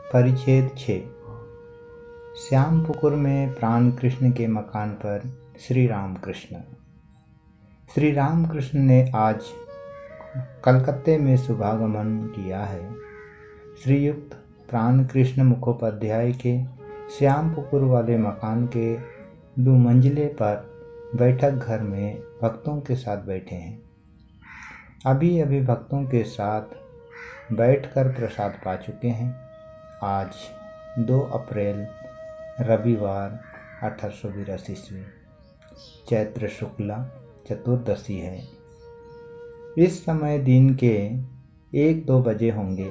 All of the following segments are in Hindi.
परिच्छेद 6। श्यामपुकुर में प्राण कृष्ण के मकान पर श्री रामकृष्ण। श्री रामकृष्ण ने आज कलकत्ते में शुभागमन किया है। श्रीयुक्त प्राण कृष्ण मुखोपाध्याय के श्यामपुकुर वाले मकान के 2 मंजिले पर बैठक घर में भक्तों के साथ बैठे हैं। अभी अभी भक्तों के साथ बैठकर प्रसाद पा चुके हैं। आज 2 अप्रैल रविवार 1882 ईस्वी चैत्र शुक्ला चतुर्दशी है। इस समय दिन के 1-2 बजे होंगे।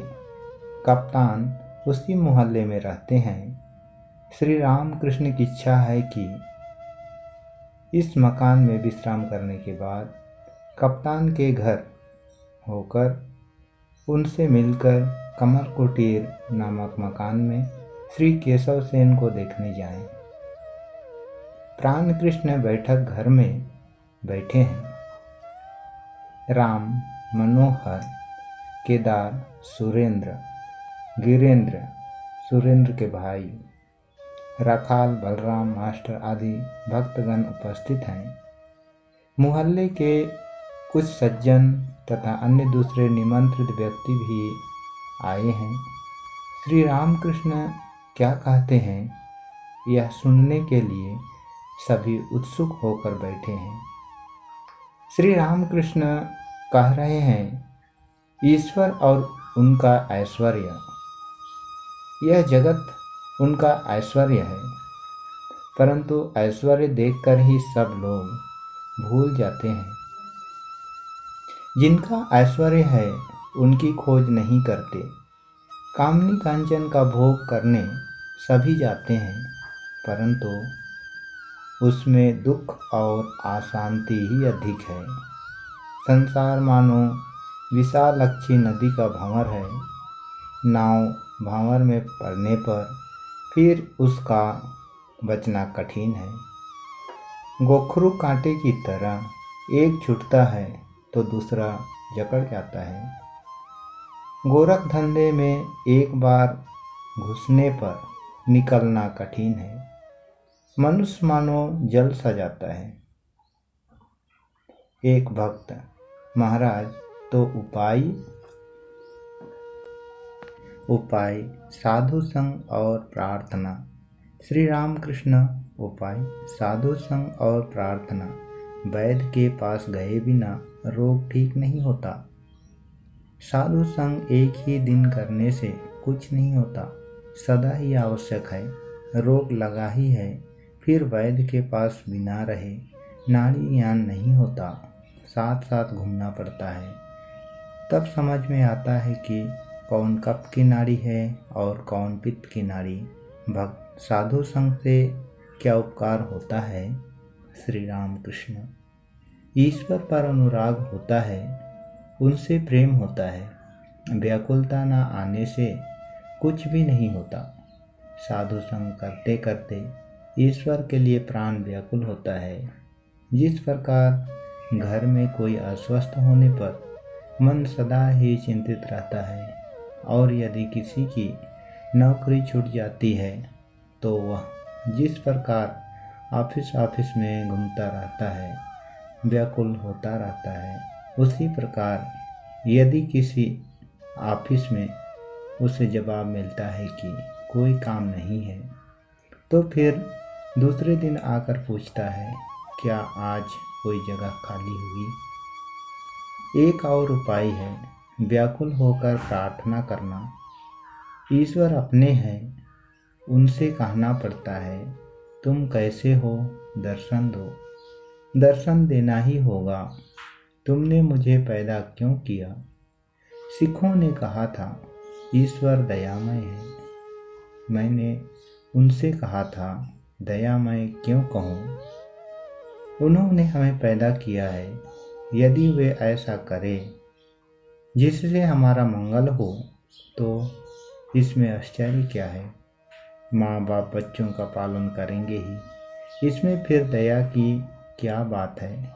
कप्तान उसी मोहल्ले में रहते हैं। श्री रामकृष्ण की इच्छा है कि इस मकान में विश्राम करने के बाद कप्तान के घर होकर उनसे मिलकर कमल कुटीर नामक मकान में श्री केशव सेन को देखने जाएं। प्राण कृष्ण बैठक घर में बैठे हैं। राम, मनोहर, केदार, सुरेंद्र, गिरेंद्र, सुरेंद्र के भाई, राखाल, बलराम मास्टर आदि भक्तगण उपस्थित हैं। मोहल्ले के कुछ सज्जन तथा अन्य दूसरे निमंत्रित व्यक्ति भी आए हैं। श्री रामकृष्ण क्या कहते हैं यह सुनने के लिए सभी उत्सुक होकर बैठे हैं। श्री रामकृष्ण कह रहे हैं, ईश्वर और उनका ऐश्वर्य, यह जगत उनका ऐश्वर्य है, परंतु ऐश्वर्य देखकर ही सब लोग भूल जाते हैं। जिनका ऐश्वर्य है उनकी खोज नहीं करते। कामनी कांचन का भोग करने सभी जाते हैं, परंतु उसमें दुख और अशांति ही अधिक है। संसार मानो विशालाक्षी नदी का भंवर है। नाव भंवर में पड़ने पर फिर उसका बचना कठिन है। गोखरू कांटे की तरह एक छूटता है तो दूसरा जकड़ जाता है। गोरख धंधे में एक बार घुसने पर निकलना कठिन है। मनुष्य मानो जल सा जाता है। एक भक्त, महाराज तो उपाय साधु संग और प्रार्थना। श्री रामकृष्ण उपाय साधु संग और प्रार्थना। वैद्य के पास गए बिना रोग ठीक नहीं होता। साधु संग एक ही दिन करने से कुछ नहीं होता, सदा ही आवश्यक है। रोग लगा ही है, फिर वैद्य के पास बिना रहे नाड़ी ज्ञान नहीं होता, साथ साथ घूमना पड़ता है। तब समझ में आता है कि कौन कफ की नाड़ी है और कौन पित्त की नाड़ी। भक्त साधु संग से क्या उपकार होता है। श्री रामकृष्ण। ईश्वर पर अनुराग होता है, उनसे प्रेम होता है। व्याकुलता न आने से कुछ भी नहीं होता। साधु संग करते करते ईश्वर के लिए प्राण व्याकुल होता है। जिस प्रकार घर में कोई अस्वस्थ होने पर मन सदा ही चिंतित रहता है, और यदि किसी की नौकरी छूट जाती है तो वह जिस प्रकार ऑफिस में घूमता रहता है, व्याकुल होता रहता है, उसी प्रकार यदि किसी ऑफिस में उसे जवाब मिलता है कि कोई काम नहीं है, तो फिर दूसरे दिन आकर पूछता है, क्या आज कोई जगह खाली हुई। एक और उपाय है, व्याकुल होकर प्रार्थना करना। ईश्वर अपने हैं, उनसे कहना पड़ता है, तुम कैसे हो, दर्शन दो। दर्शन देना ही होगा। तुमने मुझे पैदा क्यों किया। सिखों ने कहा था, ईश्वर दयामय है। मैंने उनसे कहा था, दयामय क्यों कहूँ। उन्होंने हमें पैदा किया है। यदि वे ऐसा करें जिससे हमारा मंगल हो, तो इसमें आश्चर्य क्या है। माँ बाप बच्चों का पालन करेंगे ही, इसमें फिर दया की क्या बात है।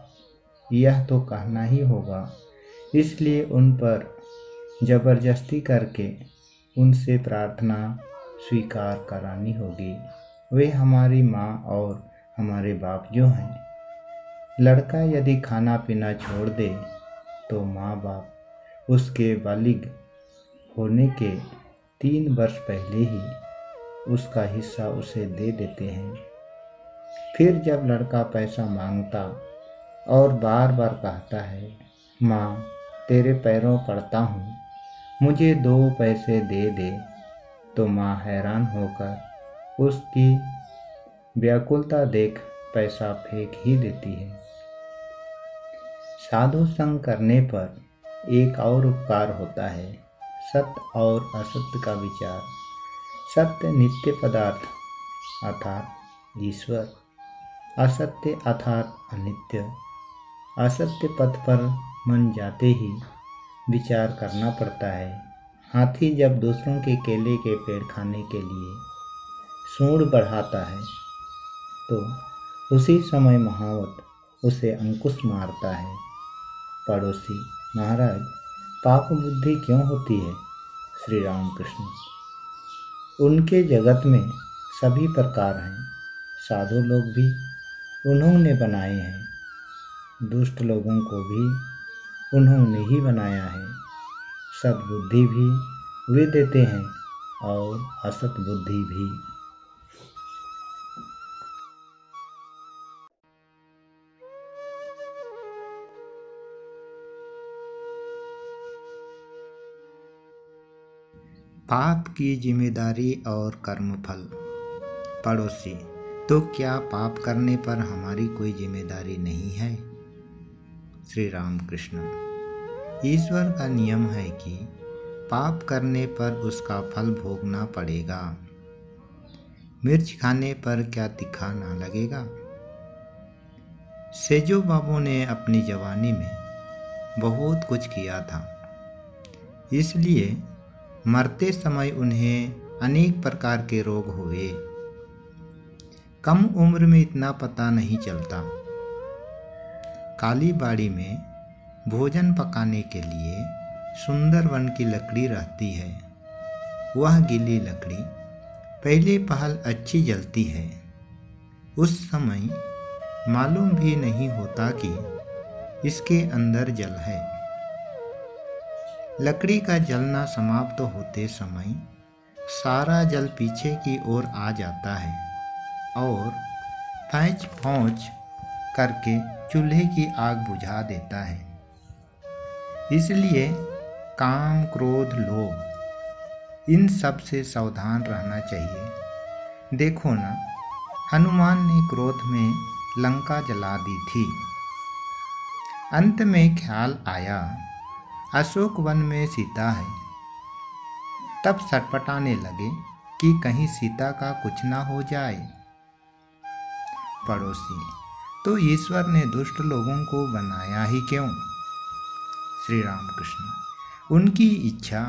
यह तो कहना ही होगा। इसलिए उन पर जबरदस्ती करके उनसे प्रार्थना स्वीकार करानी होगी। वे हमारी माँ और हमारे बाप जो हैं। लड़का यदि खाना पीना छोड़ दे तो माँ बाप उसके बालिग होने के 3 वर्ष पहले ही उसका हिस्सा उसे दे देते हैं। फिर जब लड़का पैसा मांगता और बार बार कहता है, माँ तेरे पैरों पड़ता हूँ, मुझे 2 पैसे दे दे, तो माँ हैरान होकर उसकी व्याकुलता देख पैसा फेंक ही देती है। साधु संग करने पर एक और उपकार होता है, सत्य और असत्य का विचार। सत्य नित्य पदार्थ अर्थात ईश्वर, असत्य अर्थात अनित्य। असत्य पथ पर मन जाते ही विचार करना पड़ता है। हाथी जब दूसरों के केले के पेड़ खाने के लिए सूंड बढ़ाता है तो उसी समय महावत उसे अंकुश मारता है। पड़ोसी, महाराज पाप बुद्धि क्यों होती है? श्री राम कृष्ण। उनके जगत में सभी प्रकार हैं, साधु लोग भी उन्होंने बनाए हैं, दुष्ट लोगों को भी उन्होंने ही बनाया है। सत बुद्धि भी वे देते हैं और असत बुद्धि भी। पाप की जिम्मेदारी और कर्मफल। पड़ोसी, तो क्या पाप करने पर हमारी कोई जिम्मेदारी नहीं है? श्री राम कृष्ण। ईश्वर का नियम है कि पाप करने पर उसका फल भोगना पड़ेगा। मिर्च खाने पर क्या तीखा ना लगेगा? सेजो बाबू ने अपनी जवानी में बहुत कुछ किया था, इसलिए मरते समय उन्हें अनेक प्रकार के रोग हुए। कम उम्र में इतना पता नहीं चलता। काली बाड़ी में भोजन पकाने के लिए सुंदर वन की लकड़ी रहती है। वह गीली लकड़ी पहले पहल अच्छी जलती है। उस समय मालूम भी नहीं होता कि इसके अंदर जल है। लकड़ी का जलना समाप्त होते समय सारा जल पीछे की ओर आ जाता है और पैंच पौंच करके चूल्हे की आग बुझा देता है। इसलिए काम, क्रोध, लोभ इन सब से सावधान रहना चाहिए। देखो ना, हनुमान ने क्रोध में लंका जला दी थी। अंत में ख्याल आया अशोक वन में सीता है, तब सटपटाने लगे कि कहीं सीता का कुछ ना हो जाए। पड़ोसी, तो ईश्वर ने दुष्ट लोगों को बनाया ही क्यों? श्री राम कृष्ण। उनकी इच्छा,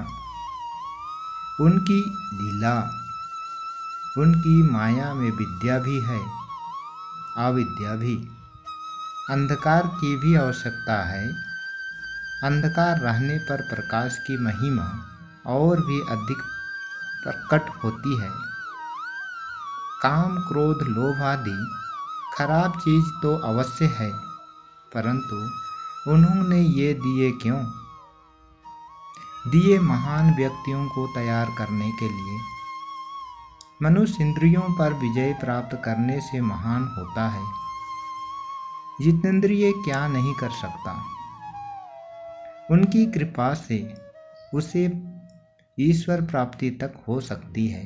उनकी लीला, उनकी माया में विद्या भी है, अविद्या भी। अंधकार की भी आवश्यकता है। अंधकार रहने पर प्रकाश की महिमा और भी अधिक प्रकट होती है। काम, क्रोध, लोभ आदि खराब चीज तो अवश्य है, परंतु उन्होंने ये दिए क्यों? दिए महान व्यक्तियों को तैयार करने के लिए। मनुष्य इंद्रियों पर विजय प्राप्त करने से महान होता है। जितेंद्रिय क्या नहीं कर सकता? उनकी कृपा से उसे ईश्वर प्राप्ति तक हो सकती है।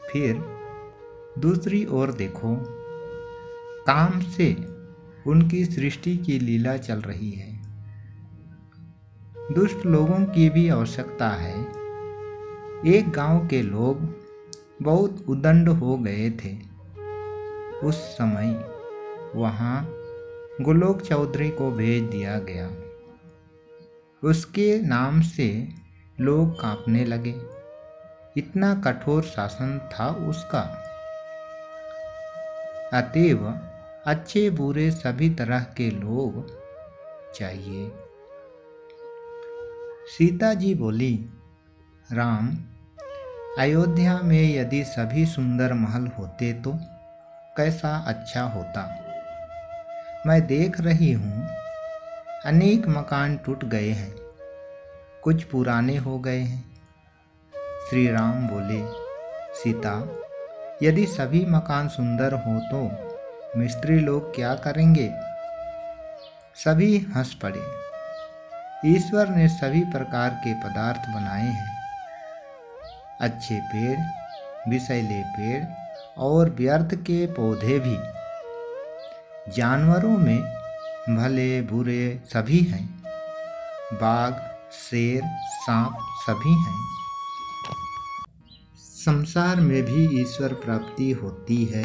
फिर दूसरी ओर देखो, काम से उनकी सृष्टि की लीला चल रही है। दुष्ट लोगों की भी आवश्यकता है। एक गांव के लोग बहुत उदंड हो गए थे। उस समय वहां गोलोक चौधरी को भेज दिया गया। उसके नाम से लोग कांपने लगे। इतना कठोर शासन था उसका। अतएव अच्छे बुरे सभी तरह के लोग चाहिए। सीता जी बोली, राम अयोध्या में यदि सभी सुंदर महल होते तो कैसा अच्छा होता। मैं देख रही हूँ अनेक मकान टूट गए हैं, कुछ पुराने हो गए हैं। श्री राम बोले, सीता, यदि सभी मकान सुंदर हो तो मिस्त्री लोग क्या करेंगे। सभी हंस पड़े। ईश्वर ने सभी प्रकार के पदार्थ बनाए हैं, अच्छे पेड़, विषैले पेड़ और व्यर्थ के पौधे भी। जानवरों में भले बुरे सभी हैं, बाघ, शेर, सांप सभी हैं। संसार में भी ईश्वर प्राप्ति होती है,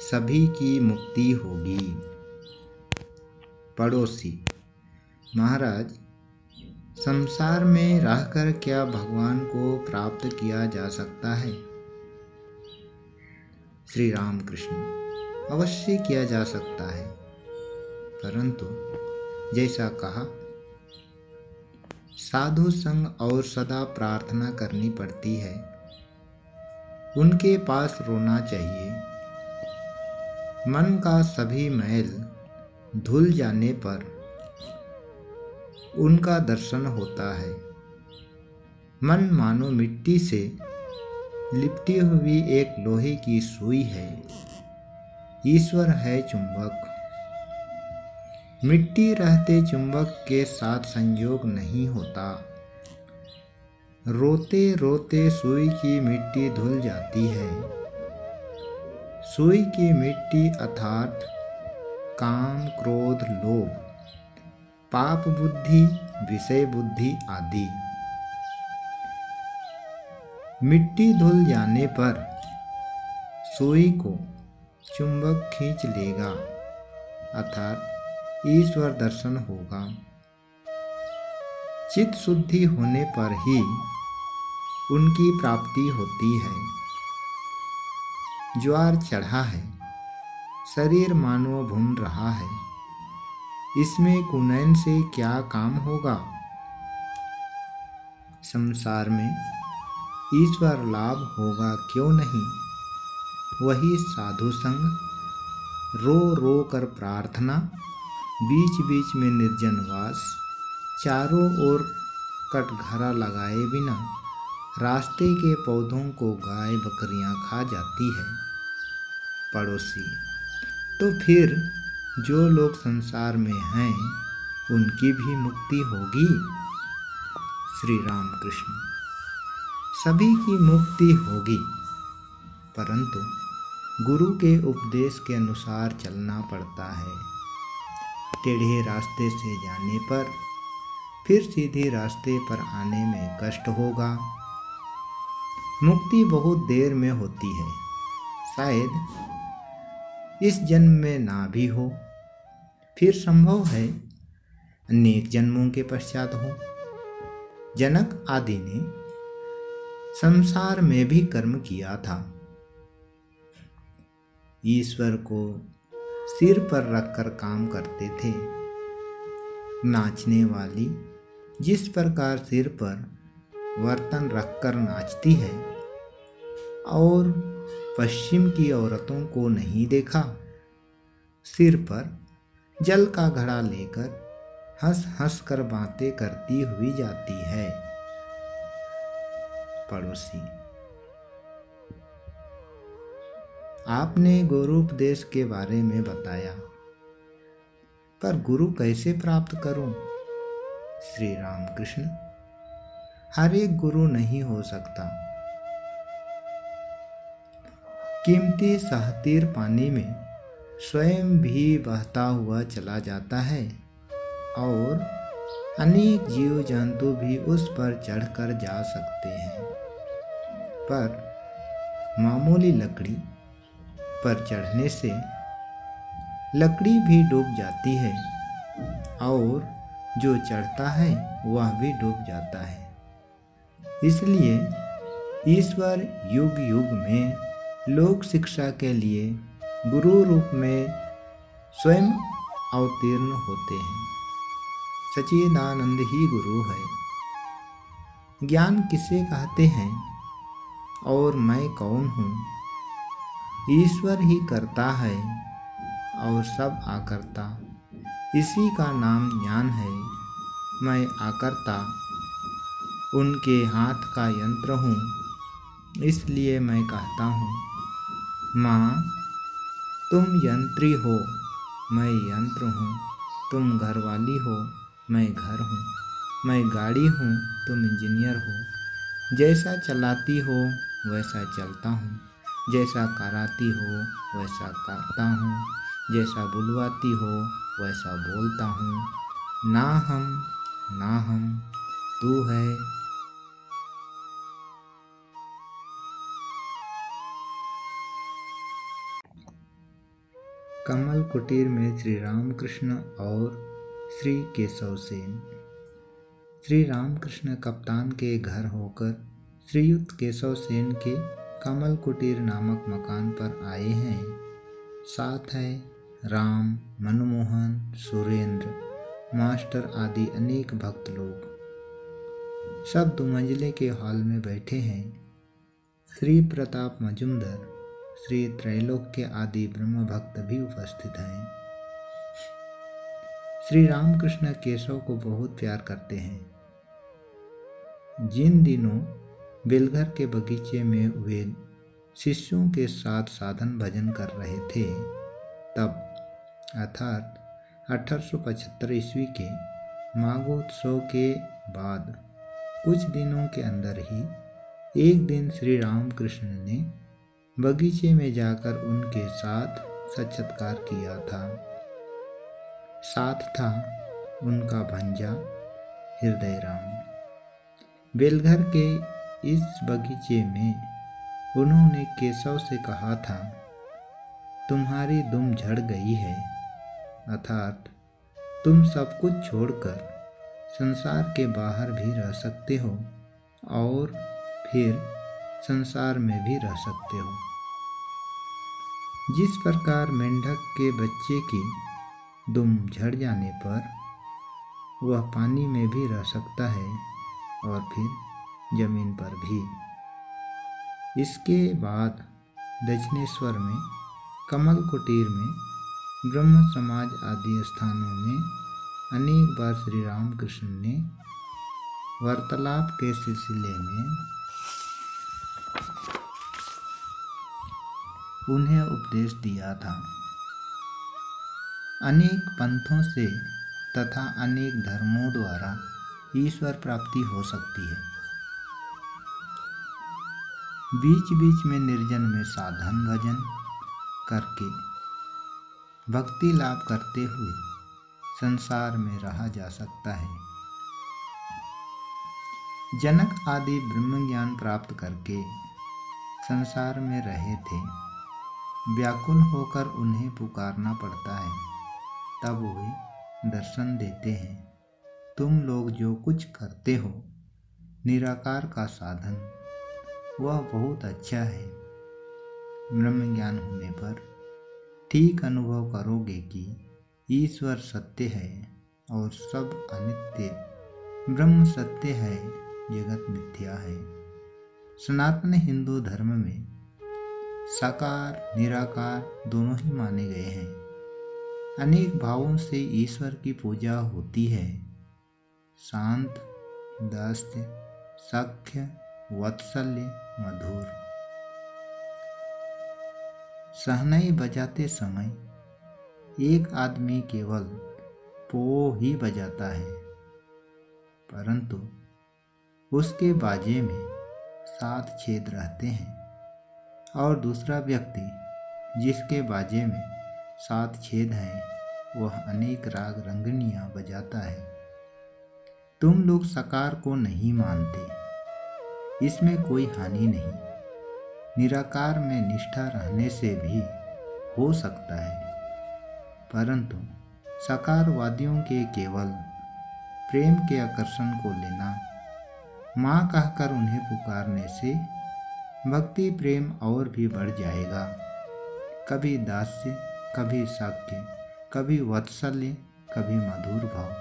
सभी की मुक्ति होगी। पड़ोसी, महाराज, संसार में रहकर क्या भगवान को प्राप्त किया जा सकता है। श्री राम कृष्ण, अवश्य किया जा सकता है, परंतु जैसा कहा, साधु संग और सदा प्रार्थना करनी पड़ती है। उनके पास रोना चाहिए। मन का सभी मैल धुल जाने पर उनका दर्शन होता है। मन मानो मिट्टी से लिपटी हुई एक लोहे की सुई है। ईश्वर है चुंबक। मिट्टी रहते चुंबक के साथ संयोग नहीं होता। रोते रोते सुई की मिट्टी धुल जाती है। सुई की मिट्टी अर्थात काम, क्रोध, लोभ, पाप बुद्धि, विषय बुद्धि आदि। मिट्टी धुल जाने पर सुई को चुंबक खींच लेगा, अर्थात ईश्वर दर्शन होगा। चित्त शुद्धि होने पर ही उनकी प्राप्ति होती है। ज्वार चढ़ा है, शरीर मानो भून रहा है, इसमें कुनैन से क्या काम होगा। संसार में ईश्वर लाभ होगा क्यों नहीं। वही साधु संग, रो रो कर प्रार्थना, बीच बीच में निर्जनवास, चारों ओर कटघरा लगाए बिना रास्ते के पौधों को गाय बकरियां खा जाती है। पड़ोसी, तो फिर जो लोग संसार में हैं उनकी भी मुक्ति होगी। श्री राम कृष्ण, सभी की मुक्ति होगी, परंतु गुरु के उपदेश के अनुसार चलना पड़ता है। टेढ़े रास्ते से जाने पर फिर सीधे रास्ते पर आने में कष्ट होगा। मुक्ति बहुत देर में होती है, शायद इस जन्म में ना भी हो, फिर संभव है अनेक जन्मों के पश्चात हो। जनक आदि ने संसार में भी कर्म किया था। ईश्वर को सिर पर रखकर काम करते थे। नाचने वाली जिस प्रकार सिर पर बर्तन रखकर नाचती है, और पश्चिम की औरतों को नहीं देखा, सिर पर जल का घड़ा लेकर हंस हंस कर बातें करती हुई जाती है। पड़ोसी, आपने गुरुपदेश के बारे में बताया, पर गुरु कैसे प्राप्त करूं। श्री राम कृष्ण, हर एक गुरु नहीं हो सकता। कीमती सहतीर पानी में स्वयं भी बहता हुआ चला जाता है और अनेक जीव जंतु भी उस पर चढ़कर जा सकते हैं, पर मामूली लकड़ी पर चढ़ने से लकड़ी भी डूब जाती है और जो चढ़ता है वह भी डूब जाता है। इसलिए ईश्वर युग युग में लोक शिक्षा के लिए गुरु रूप में स्वयं अवतीर्ण होते हैं। सच्चिदानंद ही गुरु है। ज्ञान किसे कहते हैं और मैं कौन हूँ। ईश्वर ही करता है और सब आकर्ता, इसी का नाम ज्ञान है। मैं आकर्ता उनके हाथ का यंत्र हूँ, इसलिए मैं कहता हूँ, माँ तुम यंत्री हो, मैं यंत्र हूँ। तुम घरवाली हो, मैं घर हूँ। मैं गाड़ी हूँ, तुम इंजीनियर हो। जैसा चलाती हो वैसा चलता हूँ, जैसा कराती हो वैसा करता हूँ, जैसा बुलवाती हो वैसा बोलता हूँ। ना हम तू है। कमल कुटीर में श्री रामकृष्ण और श्री केशव सेन। श्री रामकृष्ण कप्तान के घर होकर श्रीयुक्त केशव सेन के कमल कुटीर नामक मकान पर आए हैं। साथ है राम, मनमोहन, सुरेंद्र, मास्टर आदि अनेक भक्त लोग। सब 2 मंजिले के हॉल में बैठे हैं। श्री प्रताप मजुमदार, श्री त्रैलोक्य आदि ब्रह्म भक्त भी उपस्थित हैं। श्री रामकृष्ण केशव को बहुत प्यार करते हैं। जिन दिनों बेलघर के बगीचे में वे शिष्यों के साथ साधन भजन कर रहे थे, तब अर्थात 1875 ईस्वी के माघोत्सव के बाद कुछ दिनों के अंदर ही एक दिन श्री रामकृष्ण ने बगीचे में जाकर उनके साथ साक्षात्कार किया था। साथ था उनका भंजा हृदय राम। बेलघर के इस बगीचे में उन्होंने केशव से कहा था, तुम्हारी दुम झड़ गई है, अर्थात तुम सब कुछ छोड़कर संसार के बाहर भी रह सकते हो और फिर संसार में भी रह सकते हो। जिस प्रकार मेंढक के बच्चे की दुम झड़ जाने पर वह पानी में भी रह सकता है और फिर जमीन पर भी। इसके बाद दक्षिणेश्वर में कमल कुटीर में ब्रह्म समाज आदि स्थानों में अनेक बार श्री रामकृष्ण ने वार्तालाप के सिलसिले में उन्हें उपदेश दिया था। अनेक पंथों से तथा अनेक धर्मों द्वारा ईश्वर प्राप्ति हो सकती है। बीच बीच में निर्जन में साधन भजन करके भक्ति लाभ करते हुए संसार में रहा जा सकता है। जनक आदि ब्रह्म ज्ञान प्राप्त करके संसार में रहे थे। व्याकुल होकर उन्हें पुकारना पड़ता है, तब वे दर्शन देते हैं। तुम लोग जो कुछ करते हो निराकार का साधन, वह बहुत अच्छा है। ब्रह्म ज्ञान होने पर ठीक अनुभव करोगे कि ईश्वर सत्य है और सब अनित्य, ब्रह्म सत्य है, जगत मिथ्या है। सनातन हिंदू धर्म में साकार निराकार दोनों ही माने गए हैं। अनेक भावों से ईश्वर की पूजा होती है। शांत, दास्य, सख्य, वात्सल्य, मधुर। शहनाई बजाते समय एक आदमी केवल पो ही बजाता है, परंतु उसके बाजे में 7 छेद रहते हैं और दूसरा व्यक्ति जिसके बाजे में 7 छेद हैं, वह अनेक राग रंगनियाँ बजाता है। तुम लोग साकार को नहीं मानते, इसमें कोई हानि नहीं। निराकार में निष्ठा रहने से भी हो सकता है, परंतु साकारवादियों के केवल प्रेम के आकर्षण को लेना, माँ कहकर उन्हें पुकारने से भक्ति प्रेम और भी बढ़ जाएगा। कभी दास्य, कभी साक्य, कभी वात्सल्य, कभी मधुर भाव।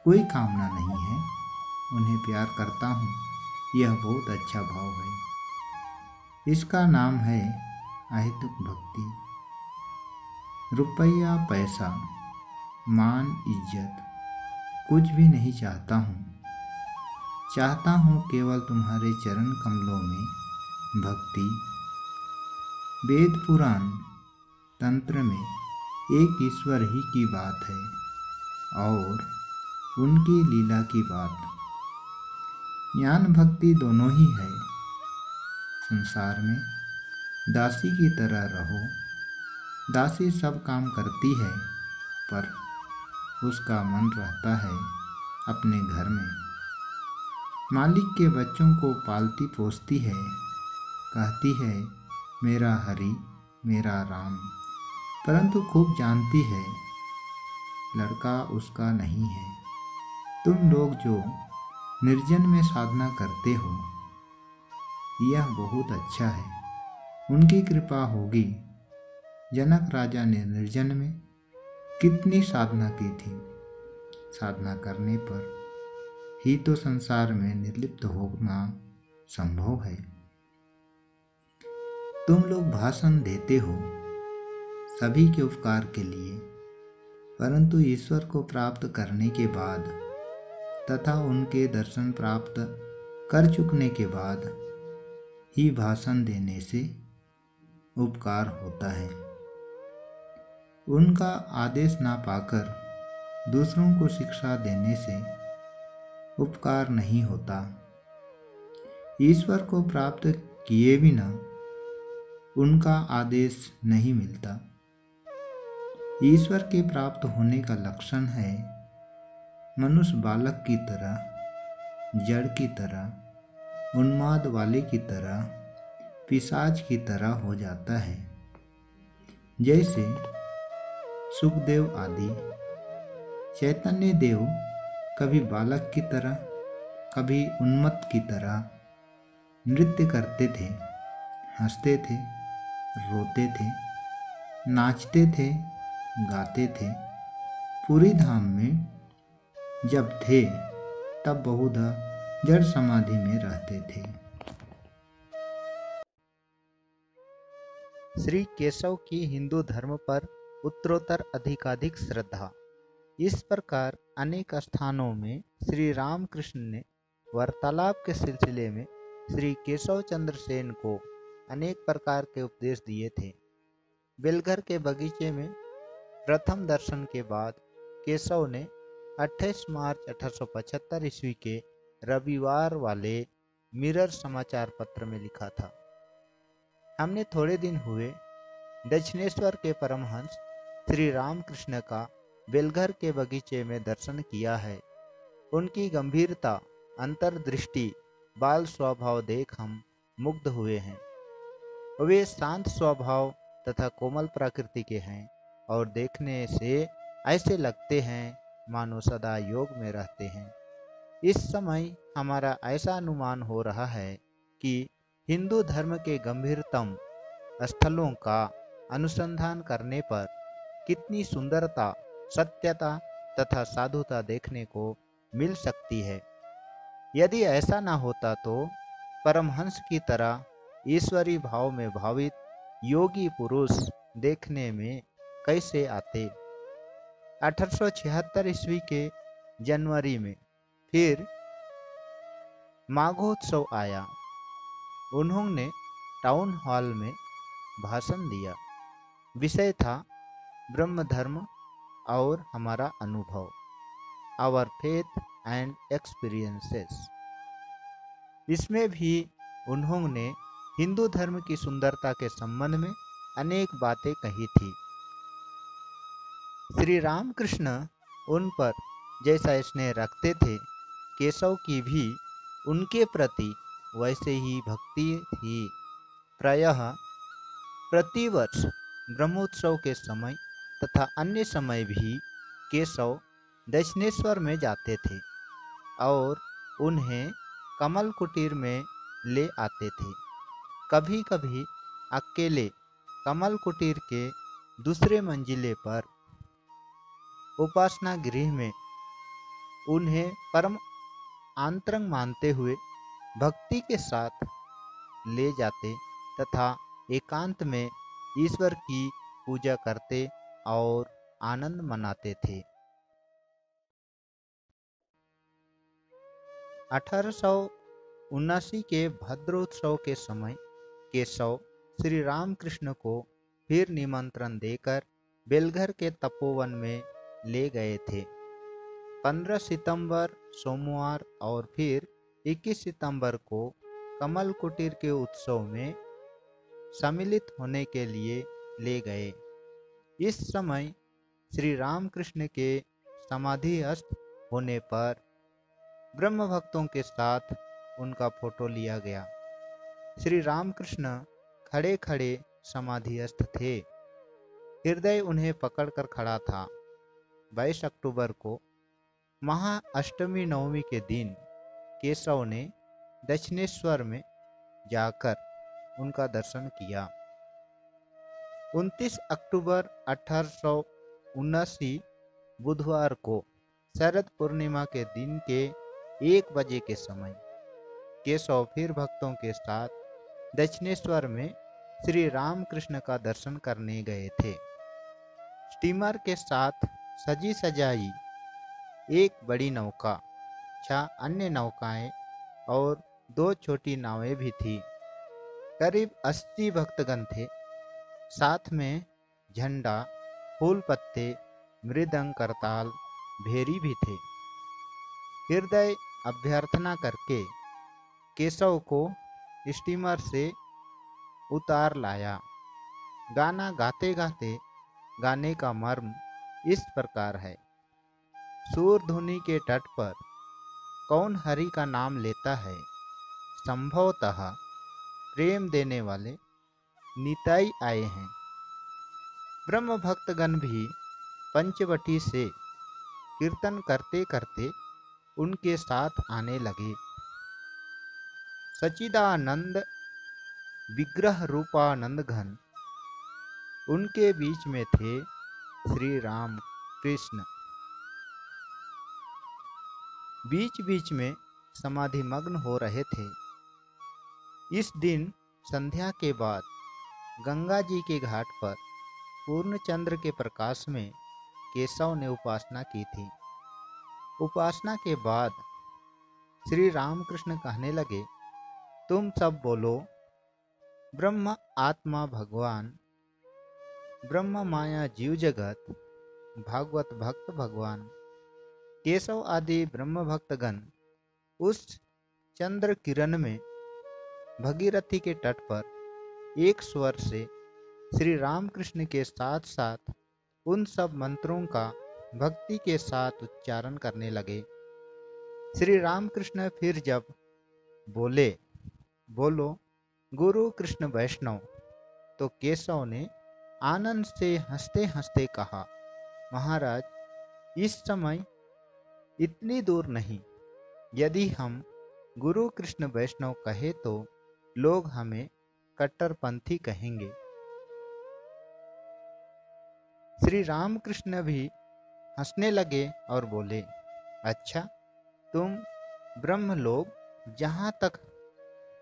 कोई कामना नहीं है, उन्हें प्यार करता हूँ, यह बहुत अच्छा भाव है। इसका नाम है अहेतुक भक्ति। रुपया पैसा मान इज्जत कुछ भी नहीं चाहता हूँ। चाहता हूँ केवल तुम्हारे चरण कमलों में भक्ति। वेद पुराण तंत्र में एक ईश्वर ही की बात है और उनकी लीला की बात। ज्ञान भक्ति दोनों ही है। संसार में दासी की तरह रहो। दासी सब काम करती है पर उसका मन रहता है अपने घर में। मालिक के बच्चों को पालती पोसती है, कहती है मेरा हरि मेरा राम, परंतु खूब जानती है लड़का उसका नहीं है। तुम लोग जो निर्जन में साधना करते हो यह बहुत अच्छा है, उनकी कृपा होगी। जनक राजा ने निर्जन में कितनी साधना की थी। साधना करने पर ही तो संसार में निर्लिप्त होना संभव है। तुम लोग भाषण देते हो सभी के उपकार के लिए, परंतु ईश्वर को प्राप्त करने के बाद तथा उनके दर्शन प्राप्त कर चुकने के बाद ही भाषण देने से उपकार होता है। उनका आदेश ना पाकर दूसरों को शिक्षा देने से उपकार नहीं होता। ईश्वर को प्राप्त किए बिना उनका आदेश नहीं मिलता। ईश्वर के प्राप्त होने का लक्षण है मनुष्य बालक की तरह, जड़ की तरह, उन्माद वाले की तरह, पिशाच की तरह हो जाता है। जैसे सुखदेव आदि। चैतन्य देव कभी बालक की तरह, कभी उन्मत्त की तरह नृत्य करते थे, हंसते थे, रोते थे, नाचते थे, गाते थे। पूरी धाम में जब थे तब बहुधा जड़ समाधि में रहते थे। श्री केशव की हिंदू धर्म पर उत्तरोत्तर अधिकाधिक श्रद्धा। इस प्रकार अनेक स्थानों में श्री रामकृष्ण ने वार्तालाप के सिलसिले में श्री केशव चंद्र सेन को अनेक प्रकार के उपदेश दिए थे। बेलघर के बगीचे में प्रथम दर्शन के बाद केशव ने 28 मार्च 1875 ईस्वी के रविवार वाले मिरर समाचार पत्र में लिखा था, हमने थोड़े दिन हुए दक्षिणेश्वर के परमहंस श्री रामकृष्ण का बेलघर के बगीचे में दर्शन किया है। उनकी गंभीरता, अंतर्दृष्टि, बाल स्वभाव देख हम मुग्ध हुए हैं। वे शांत स्वभाव तथा कोमल प्रकृति के हैं और देखने से ऐसे लगते हैं मानो सदा योग में रहते हैं। इस समय हमारा ऐसा अनुमान हो रहा है कि हिंदू धर्म के गंभीरतम स्थलों का अनुसंधान करने पर कितनी सुंदरता, सत्यता तथा साधुता देखने को मिल सकती है। यदि ऐसा न होता तो परमहंस की तरह ईश्वरी भाव में भावित योगी पुरुष देखने में कैसे आते। 1876 ईस्वी के जनवरी में फिर माघोत्सव आया। उन्होंने टाउन हॉल में भाषण दिया। विषय था ब्रह्म धर्म और हमारा अनुभव, आवर फेथ एंड एक्सपीरियंसेस। इसमें भी उन्होंने हिंदू धर्म की सुंदरता के संबंध में अनेक बातें कही थी। श्री रामकृष्ण उन पर जैसा स्नेह रखते थे, केशव की भी उनके प्रति वैसे ही भक्ति थी। प्रायः प्रतिवर्ष ब्रह्मोत्सव के समय तथा अन्य समय भी केशव दक्षिणेश्वर में जाते थे और उन्हें कमल कुटीर में ले आते थे। कभी कभी अकेले कमल कुटीर के दूसरे मंजिले पर उपासना गृह में उन्हें परम आंतरंग मानते हुए भक्ति के साथ ले जाते तथा एकांत में ईश्वर की पूजा करते और आनंद मनाते थे। 1879 के भद्रोत्सव के समय केशव श्री रामकृष्ण को फिर निमंत्रण देकर बेलघर के तपोवन में ले गए थे। 15 सितंबर सोमवार और फिर 21 सितंबर को कमल कुटीर के उत्सव में सम्मिलित होने के लिए ले गए। इस समय श्री रामकृष्ण के समाधिस्थ होने पर ब्रह्म भक्तों के साथ उनका फोटो लिया गया। श्री रामकृष्ण खड़े खड़े समाधिस्थ थे। हृदय उन्हें पकड़कर खड़ा था। 22 अक्टूबर को महाअष्टमी नवमी के दिन केशव ने दक्षिणेश्वर में जाकर उनका दर्शन किया। 29 अक्टूबर 1879 बुधवार को शरद पूर्णिमा के दिन के 1 बजे के समय केशव फिर भक्तों के साथ दक्षिणेश्वर में श्री रामकृष्ण का दर्शन करने गए थे। स्टीमर के साथ सजी सजाई एक बड़ी नौका, 6 अन्य नौकाएं और 2 छोटी नावें भी थी। करीब 80 भक्तगण थे। साथ में झंडा, फूल पत्ते, मृदंग, करताल, भेरी भी थे। हृदय अभ्यर्थना करके केशव को स्टीमर से उतार लाया। गाना गाते गाते गाने का मर्म इस प्रकार है। सूरधुनी के तट पर कौन हरि का नाम लेता है, संभवतः प्रेम देने वाले निताई आए हैं। ब्रह्म भक्तगण भी पंचवटी से कीर्तन करते करते उनके साथ आने लगे। सच्चिदानंद विग्रह रूपानंद घन उनके बीच में थे। श्री राम कृष्ण बीच बीच में समाधि मग्न हो रहे थे। इस दिन संध्या के बाद गंगा जी के घाट पर पूर्ण चंद्र के प्रकाश में केशव ने उपासना की थी। उपासना के बाद श्री रामकृष्ण कहने लगे, तुम सब बोलो, ब्रह्म आत्मा भगवान, ब्रह्म माया जीव जगत, भागवत भक्त भगवान। केशव आदि ब्रह्म भक्तगण उस चंद्र किरण में भगीरथी के तट पर एक स्वर से श्री रामकृष्ण के साथ साथ उन सब मंत्रों का भक्ति के साथ उच्चारण करने लगे। श्री रामकृष्ण फिर जब बोले, बोलो गुरु कृष्ण वैष्णव, तो केशव ने आनंद से हंसते हंसते कहा, महाराज, इस समय इतनी दूर नहीं। यदि हम गुरु कृष्ण वैष्णव कहे तो लोग हमें कट्टरपंथी कहेंगे। श्री रामकृष्ण भी हंसने लगे और बोले, अच्छा, तुम ब्रह्म लोग जहाँ तक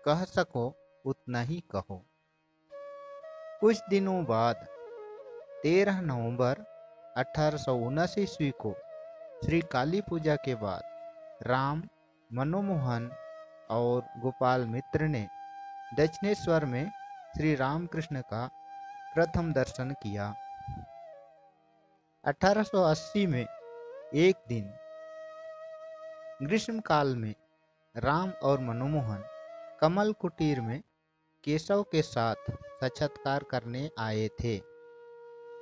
कह सको उतना ही कहो। कुछ दिनों बाद 13 नवंबर 1879 ईस्वी को श्री काली पूजा के बाद राम, मनमोहन और गोपाल मित्र ने दक्षिणेश्वर में श्री रामकृष्ण का प्रथम दर्शन किया। 1880 में एक दिन ग्रीष्म काल में राम और मनमोहन कमल कुटीर में केशव के साथ साक्षात्कार करने आए थे।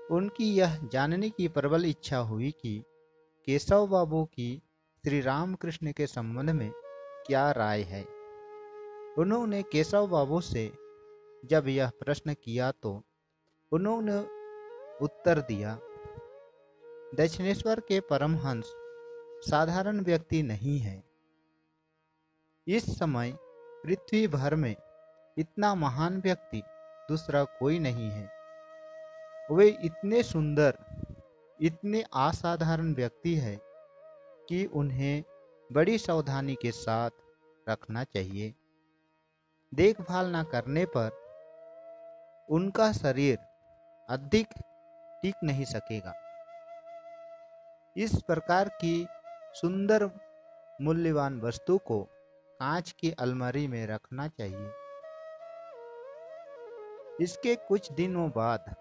उनकी यह जानने की प्रबल इच्छा हुई कि केशव बाबू की श्री रामकृष्ण के संबंध में क्या राय है। उन्होंने केशव बाबू से जब यह प्रश्न किया तो उन्होंने उत्तर दिया, दक्षिणेश्वर के परमहंस साधारण व्यक्ति नहीं है। इस समय पृथ्वी भर में इतना महान व्यक्ति दूसरा कोई नहीं है। वे इतने सुंदर, इतने असाधारण व्यक्ति है कि उन्हें बड़ी सावधानी के साथ रखना चाहिए। देखभाल न करने पर उनका शरीर अधिक टिक नहीं सकेगा। इस प्रकार की सुंदर मूल्यवान वस्तु को कांच की अलमारी में रखना चाहिए। इसके कुछ दिनों बाद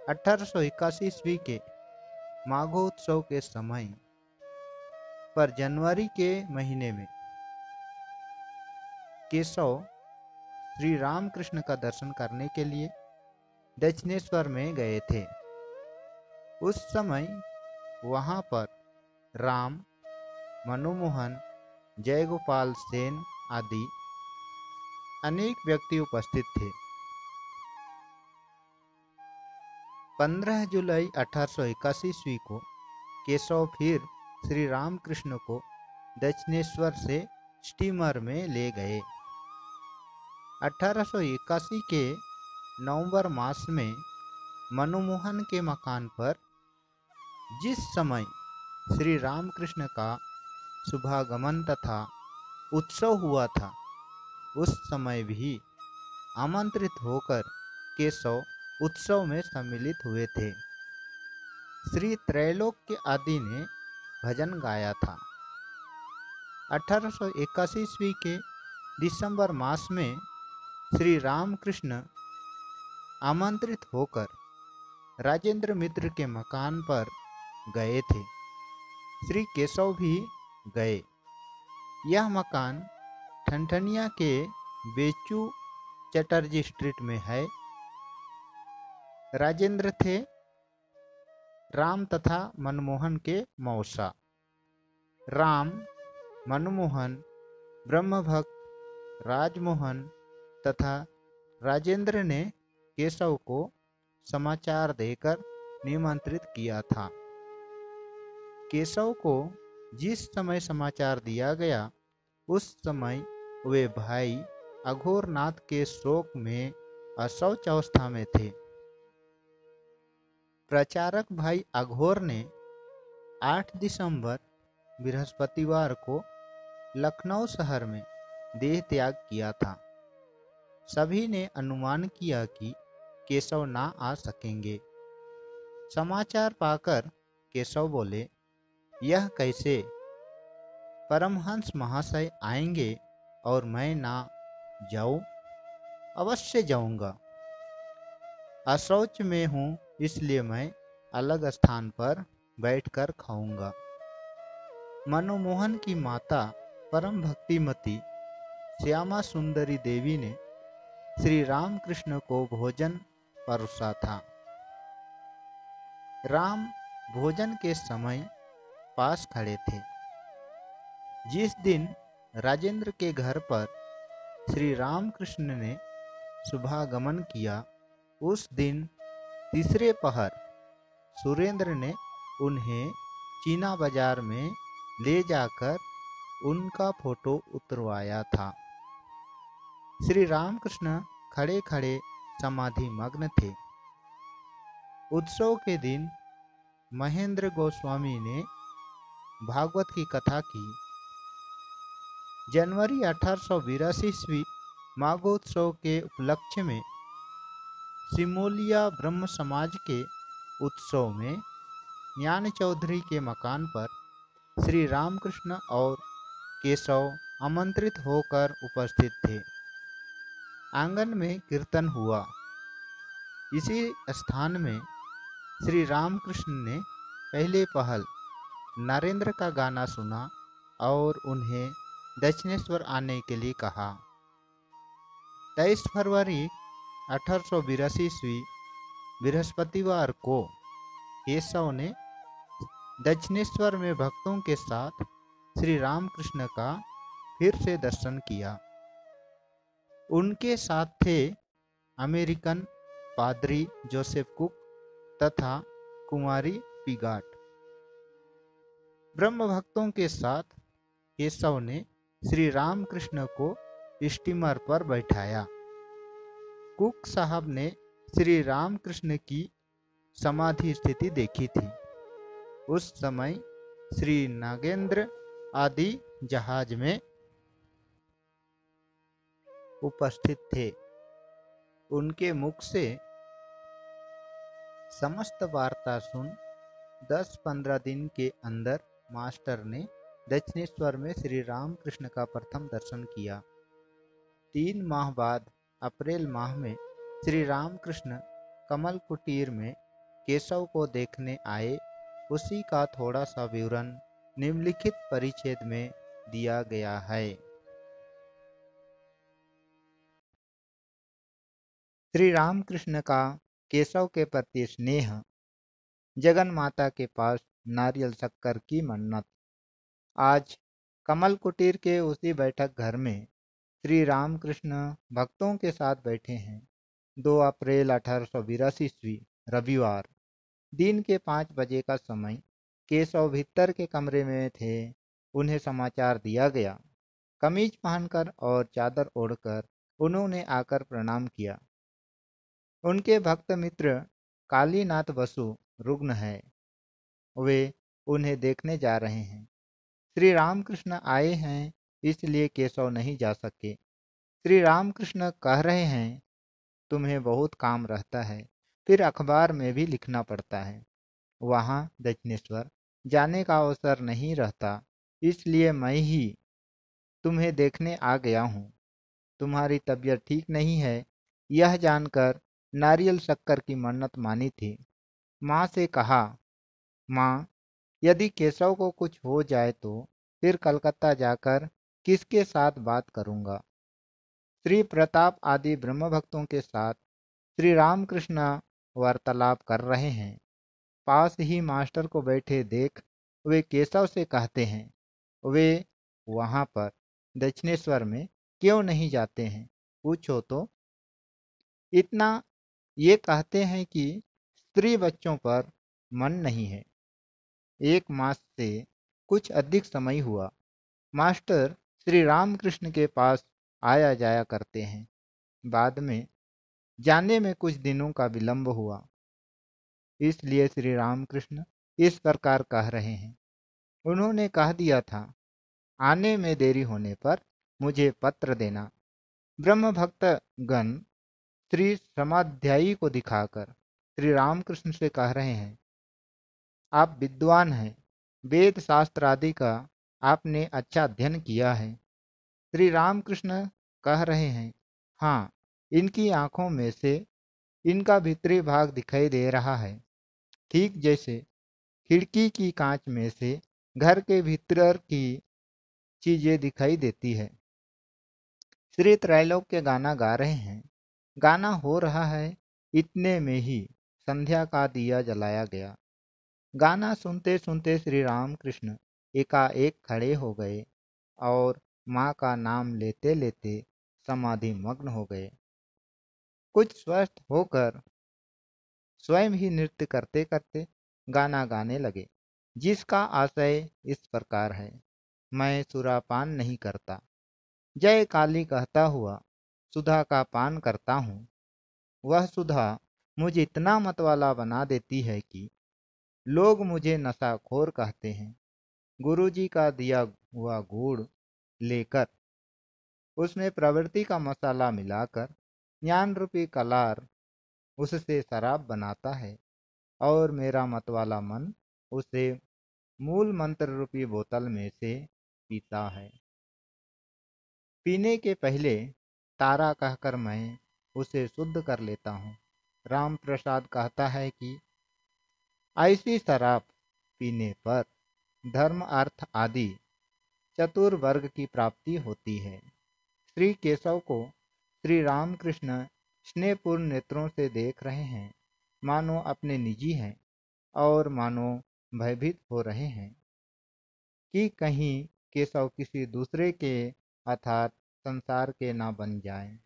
1881 ईस्वी के माघोत्सव के समय पर जनवरी के महीने में केशव श्री रामकृष्ण का दर्शन करने के लिए दक्षिणेश्वर में गए थे। उस समय वहां पर राम, मनमोहन, जयगोपाल सेन आदि अनेक व्यक्ति उपस्थित थे। 15 जुलाई 1881 ईस्वी को केशव फिर श्री रामकृष्ण को दक्षिणेश्वर से स्टीमर में ले गए। 1881 के नवंबर मास में मनमोहन के मकान पर जिस समय श्री रामकृष्ण का शुभागमन तथा उत्सव हुआ था, उस समय भी आमंत्रित होकर केशव उत्सव में सम्मिलित हुए थे। श्री त्रैलोक्य आदि ने भजन गाया था। 1881 ईस्वी के दिसंबर मास में श्री रामकृष्ण आमंत्रित होकर राजेंद्र मित्र के मकान पर गए थे। श्री केशव भी गए। यह मकान ठनठनिया के बेचू चटर्जी स्ट्रीट में है। राजेंद्र थे राम तथा मनमोहन के मौसा। राम, मनमोहन, ब्रह्मभक्त, राजमोहन तथा राजेंद्र ने केशव को समाचार देकर निमंत्रित किया था। केशव को जिस समय समाचार दिया गया, उस समय वे भाई अघोरनाथ के शोक में अशौच अवस्था में थे। प्रचारक भाई अघोर ने 8 दिसंबर बृहस्पतिवार को लखनऊ शहर में देह त्याग किया था। सभी ने अनुमान किया कि केशव ना आ सकेंगे। समाचार पाकर केशव बोले, यह कैसे? परमहंस महाशय आएंगे और मैं ना जाऊं? अवश्य जाऊंगा। अशौच में हूं, इसलिए मैं अलग स्थान पर बैठकर खाऊंगा। मनमोहन की माता परम भक्तिमती श्यामा सुंदरी देवी ने श्री रामकृष्ण को भोजन परोसा था। राम भोजन के समय पास खड़े थे। जिस दिन राजेंद्र के घर पर श्री रामकृष्ण ने शुभागमन किया, उस दिन तीसरे पहर सुरेंद्र ने उन्हें चीना बाजार में ले जाकर उनका फोटो उतरवाया था। श्री रामकृष्ण खड़े खड़े समाधि मग्न थे। उत्सव के दिन महेंद्र गोस्वामी ने भागवत की कथा की। जनवरी 1882 ईस्वी माघोत्सव के उपलक्ष्य में सिमोलिया ब्रह्म समाज के उत्सव में ज्ञान चौधरी के मकान पर श्री रामकृष्ण और केशव आमंत्रित होकर उपस्थित थे। आंगन में कीर्तन हुआ। इसी स्थान में श्री रामकृष्ण ने पहले पहल नरेंद्र का गाना सुना और उन्हें दक्षिणेश्वर आने के लिए कहा। 23 फरवरी 1882 ईस्वी बृहस्पतिवार को केशव ने दक्षिणेश्वर में भक्तों के साथ श्री रामकृष्ण का फिर से दर्शन किया। उनके साथ थे अमेरिकन पादरी जोसेफ कुक तथा कुमारी पिगाट। ब्रह्म भक्तों के साथ केशव ने श्री रामकृष्ण को स्टीमर पर बैठाया। कुक साहब ने श्री रामकृष्ण की समाधि स्थिति देखी थी। उस समय श्री नागेंद्र आदि जहाज में उपस्थित थे। उनके मुख से समस्त वार्ता सुन 10-15 दिन के अंदर मास्टर ने दक्षिणेश्वर में श्री रामकृष्ण का प्रथम दर्शन किया। 3 माह बाद अप्रैल माह में श्री रामकृष्ण कमल कुटीर में केशव को देखने आए। उसी का थोड़ा सा विवरण निम्नलिखित परिच्छेद में दिया गया है। श्री रामकृष्ण का केशव के प्रति स्नेह, जगन माता के पास नारियल शक्कर की मन्नत। आज कमल कुटीर के उसी बैठक घर में श्री रामकृष्ण भक्तों के साथ बैठे हैं। 2 अप्रैल 1882 ईस्वी रविवार दिन के 5 बजे का समय। केशव भीतर के कमरे में थे। उन्हें समाचार दिया गया। कमीज पहनकर और चादर ओढ़कर उन्होंने आकर प्रणाम किया। उनके भक्त मित्र कालीनाथ बसु रुग्ण है, वे उन्हें देखने जा रहे हैं। श्री रामकृष्ण आए हैं, इसलिए केशव नहीं जा सके। श्री रामकृष्ण कह रहे हैं, तुम्हें बहुत काम रहता है, फिर अखबार में भी लिखना पड़ता है। वहाँ दक्षिणेश्वर जाने का अवसर नहीं रहता, इसलिए मैं ही तुम्हें देखने आ गया हूँ। तुम्हारी तबीयत ठीक नहीं है, यह जानकर नारियल शक्कर की मन्नत मानी थी। माँ से कहा, माँ, यदि केशव को कुछ हो जाए तो फिर कलकत्ता जाकर किसके साथ बात करूँगा। श्री प्रताप आदि ब्रह्म भक्तों के साथ श्री रामकृष्ण वार्तालाप कर रहे हैं। पास ही मास्टर को बैठे देख वे केशव से कहते हैं, वे वहाँ पर दक्षिणेश्वर में क्यों नहीं जाते हैं, पूछो तो। इतना ये कहते हैं कि स्त्री बच्चों पर मन नहीं है। 1 मास से कुछ अधिक समय हुआ। मास्टर श्री रामकृष्ण के पास आया जाया करते हैं। बाद में जाने में कुछ दिनों का विलंब हुआ, इसलिए श्री रामकृष्ण इस प्रकार कह रहे हैं। उन्होंने कह दिया था, आने में देरी होने पर मुझे पत्र देना। ब्रह्म भक्त गण श्री समाध्यायी को दिखाकर श्री रामकृष्ण से कह रहे हैं, आप विद्वान हैं, वेद शास्त्र आदि का आपने अच्छा अध्ययन किया है। श्री रामकृष्ण कह रहे हैं, हाँ, इनकी आंखों में से इनका भीतरी भाग दिखाई दे रहा है, ठीक जैसे खिड़की की कांच में से घर के भीतर की चीजें दिखाई देती है। श्री त्रैलोक्य गाना गा रहे हैं। गाना हो रहा है, इतने में ही संध्या का दिया जलाया गया। गाना सुनते सुनते श्री रामकृष्ण एकाएक खड़े हो गए और माँ का नाम लेते लेते समाधि मग्न हो गए। कुछ स्वस्थ होकर स्वयं ही नृत्य करते करते गाना गाने लगे, जिसका आशय इस प्रकार है, मैं सुरापान नहीं करता, जय काली कहता हुआ सुधा का पान करता हूँ। वह सुधा मुझे इतना मतवाला बना देती है कि लोग मुझे नशाखोर कहते हैं। गुरुजी का दिया हुआ गुड़ लेकर उसमें प्रवृत्ति का मसाला मिलाकर ज्ञान रूपी कलार उससे शराब बनाता है और मेरा मतवाला मन उसे मूल मंत्र रूपी बोतल में से पीता है। पीने के पहले तारा कहकर मैं उसे शुद्ध कर लेता हूँ। राम प्रसाद कहता है कि ऐसी शराब पीने पर धर्म अर्थ आदि चतुर्वर्ग की प्राप्ति होती है। श्री केशव को श्री रामकृष्ण स्नेहपूर्ण नेत्रों से देख रहे हैं, मानो अपने निजी हैं और मानो भयभीत हो रहे हैं कि कहीं केशव किसी दूसरे के अर्थात संसार के ना बन जाएं।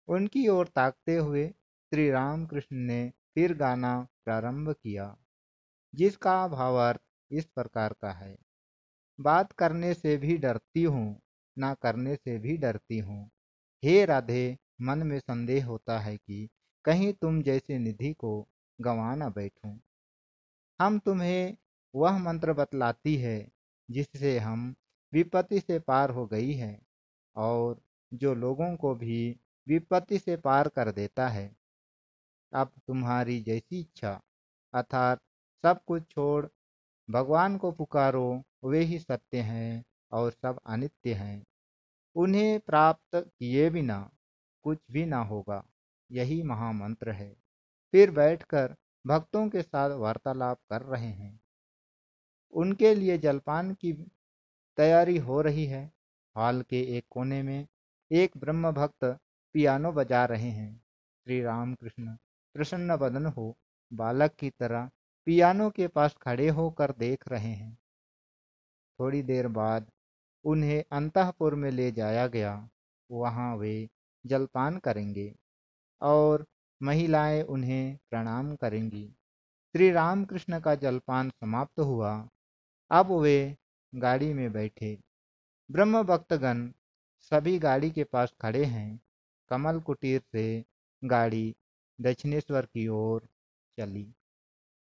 उनकी ओर ताकते हुए श्री रामकृष्ण ने फिर गाना प्रारंभ किया, जिसका भावार्थ इस प्रकार का है, बात करने से भी डरती हूँ, ना करने से भी डरती हूँ। हे राधे, मन में संदेह होता है कि कहीं तुम जैसे निधि को गंवा न बैठूं। हम तुम्हें वह मंत्र बतलाती है जिससे हम विपत्ति से पार हो गई है और जो लोगों को भी विपत्ति से पार कर देता है। अब तुम्हारी जैसी इच्छा, अर्थात सब कुछ छोड़ भगवान को पुकारो, वे ही सत्य हैं और सब अनित्य हैं। उन्हें प्राप्त किए बिना कुछ भी ना होगा, यही महामंत्र है। फिर बैठकर भक्तों के साथ वार्तालाप कर रहे हैं। उनके लिए जलपान की तैयारी हो रही है। हॉल के एक कोने में एक ब्रह्म भक्त पियानो बजा रहे हैं। श्री रामकृष्ण प्रसन्न बदन हो बालक की तरह पियानो के पास खड़े होकर देख रहे हैं। थोड़ी देर बाद उन्हें अंतःपुर में ले जाया गया। वहाँ वे जलपान करेंगे और महिलाएं उन्हें प्रणाम करेंगी। श्री रामकृष्ण का जलपान समाप्त हुआ। अब वे गाड़ी में बैठे। ब्रह्म भक्तगण सभी गाड़ी के पास खड़े हैं। कमल कुटीर से गाड़ी दक्षिणेश्वर की ओर चली।